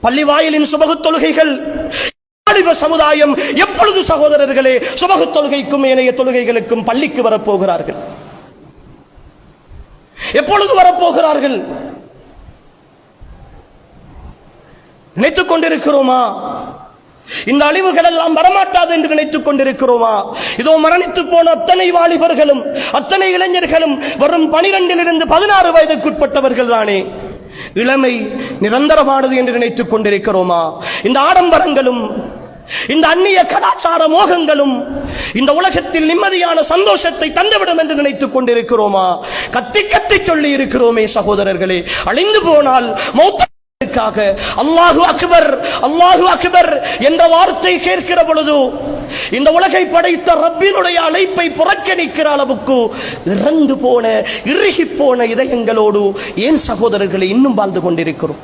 பள்ளி வாயிலின் சுபகு தொழுகைகள் சமுதாயம் எப்பொழுது சகோதரர்களே சுபகு தொழுகைக்கும் ஏனைய தொழுகைகளுக்கும் பள்ளிக்கு வரப்போகிறார்கள்? எப்பொழுது வரப்போகிறார்கள்? நினைத்துக் கொண்டிருக்கிறோமா? இந்த அழிவுகள் எல்லாம் வரமாட்டாது என்று நினைத்துக் கொண்டிருக்கிறோமா? இதோ மரணித்து போன அத்தனை வாலிபர்களும் அத்தனை இளைஞர்களும் வரும் 12 to 16 வயதுக்குட்பட்டவர்கள் தானே. இளமை நிரந்தரமானது என்று நினைத்துக் கொண்டிருக்கிறோமா? இந்த ஆடம்பரங்களும் இந்த அந்நிய கலாச்சார மோகங்களும் இந்த உலகத்தில் நிம்மதியான சந்தோஷத்தை தந்துவிடும் என்று நினைத்துக் கொண்டிருக்கிறோமா? கத்தி கத்தி சொல்லி இருக்கிறோமே சகோதரர்களே, அழிந்து போனால் மௌத்துக்காக அல்லாஹு அக்பர் அல்லாஹு அக்பர் என்ற வார்த்தை கேட்கிற பொழுது இந்த உலகை படைத்த ரப்பினுடைய அழைப்பை புறக்கணிக்கிற அளவுக்கு இறந்து போன இறுகி போன இதயங்களோடு ஏன் சகோதரர்களை இன்னும் வாழ்ந்து கொண்டிருக்கிறோம்?